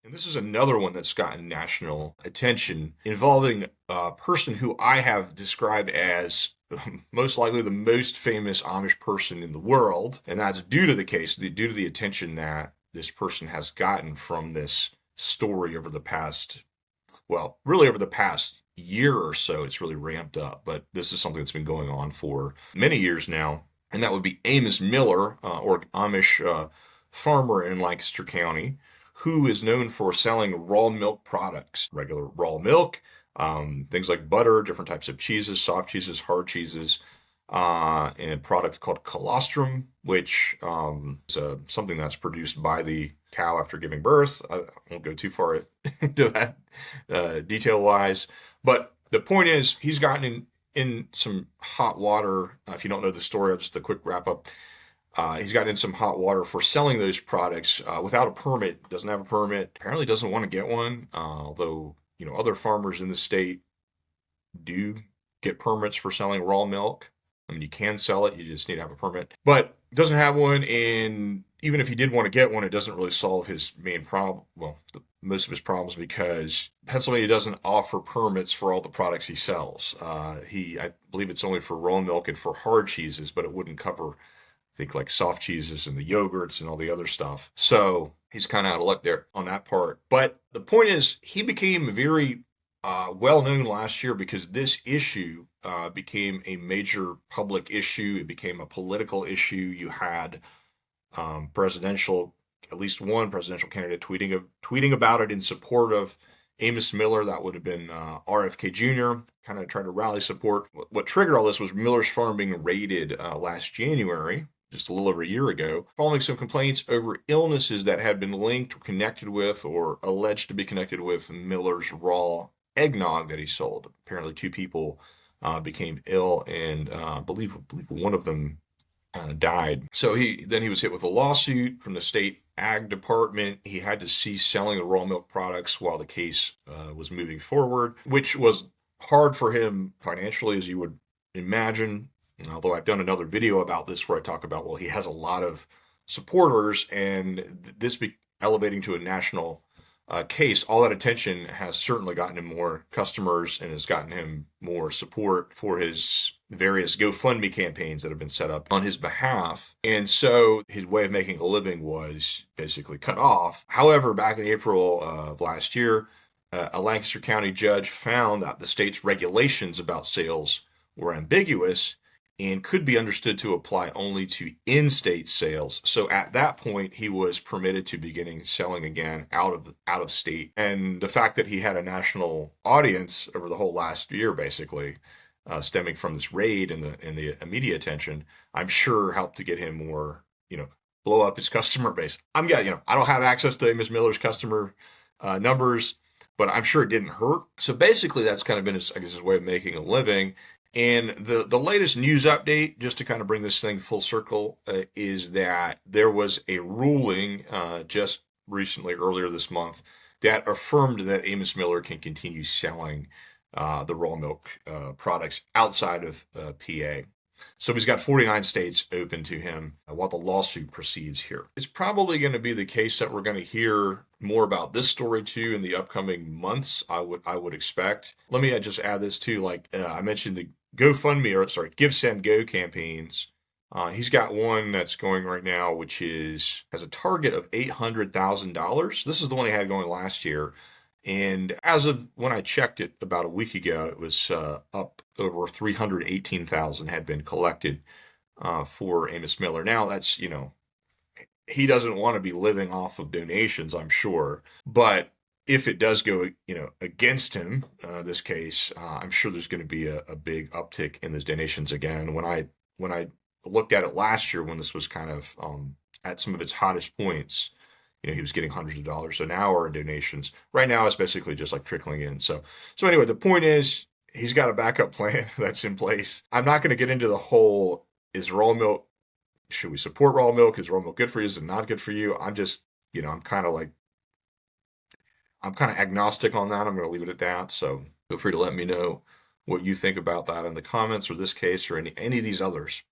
And this is another one that's gotten national attention involving a person who I have described as most likely the most famous Amish person in the world. And that's due to the case, due to the attention that this person has gotten from this story over the past, well, really over the past year or so. It's really ramped up, but this is something that's been going on for many years now. And that would be Amos Miller, or Amish farmer in Lancaster County, who is known for selling raw milk products, regular raw milk, things like butter, different types of cheeses, soft cheeses, hard cheeses, and a product called colostrum, which is something that's produced by the cow after giving birth. I won't go too far into that detail wise, but the point is he's gotten in some hot water. If you don't know the story, just a quick wrap up. He's gotten in some hot water for selling those products without a permit. Doesn't have a permit. Apparently doesn't want to get one. Although other farmers in the state do get permits for selling raw milk. I mean, you can sell it. You just need to have a permit. But doesn't have one. And even if he did want to get one, it doesn't really solve his main problem. Well, most of his problems, because Pennsylvania doesn't offer permits for all the products he sells. I believe it's only for raw milk and for hard cheeses, but it wouldn't cover, I think, like soft cheeses and the yogurts and all the other stuff. So he's kind of out of luck there on that part. But the point is, he became very well known last year because this issue became a major public issue. It became a political issue. You had at least one presidential candidate tweeting about it in support of Amos Miller. That would have been RFK Jr., kind of trying to rally support. What triggered all this was Miller's farm being raided last January, just a little over a year ago, following some complaints over illnesses that had been linked or connected with or alleged to be connected with Miller's raw eggnog that he sold. Apparently, two people became ill, and I believe one of them died. So he was hit with a lawsuit from the state ag department. He had to cease selling the raw milk products while the case was moving forward, which was hard for him financially, as you would imagine. Although I've done another video about this where I talk about, well, he has a lot of supporters, and this elevating to a national case, all that attention has certainly gotten him more customers and has gotten him more support for his various GoFundMe campaigns that have been set up on his behalf. And so his way of making a living was basically cut off. However, back in April of last year, a Lancaster County judge found that the state's regulations about sales were ambiguous and could be understood to apply only to in-state sales. So at that point, he was permitted to beginning selling again out of state. And the fact that he had a national audience over the whole last year, basically, stemming from this raid and the media attention, I'm sure helped to get him more, blow up his customer base. I don't have access to Amos Miller's customer numbers, but I'm sure it didn't hurt. So basically, that's kind of been his way of making a living. And the latest news update, just to kind of bring this thing full circle, is that there was a ruling just recently, earlier this month, that affirmed that Amos Miller can continue selling the raw milk products outside of PA. So he's got 49 states open to him while the lawsuit proceeds here. It's probably going to be the case that we're going to hear more about this story too in the upcoming months, I would expect. Let me just add this too, like I mentioned the Give, Send, Go campaigns. He's got one that's going right now, which has a target of $800,000. This is the one he had going last year. And as of when I checked it about a week ago, it was up over 318,000 had been collected for Amos Miller. Now that's, he doesn't want to be living off of donations, I'm sure. But if it does go, against him, this case, I'm sure there's going to be a big uptick in those donations again. When I looked at it last year, when this was kind of at some of its hottest points, he was getting hundreds of dollars an hour in donations. Right now, it's basically just like trickling in. So anyway, the point is, he's got a backup plan that's in place. I'm not going to get into the whole, is raw milk, should we support raw milk? Is raw milk good for you? Is it not good for you? I'm just, I'm kind of agnostic on that. I'm going to leave it at that. So feel free to let me know what you think about that in the comments, or this case, or any of these others.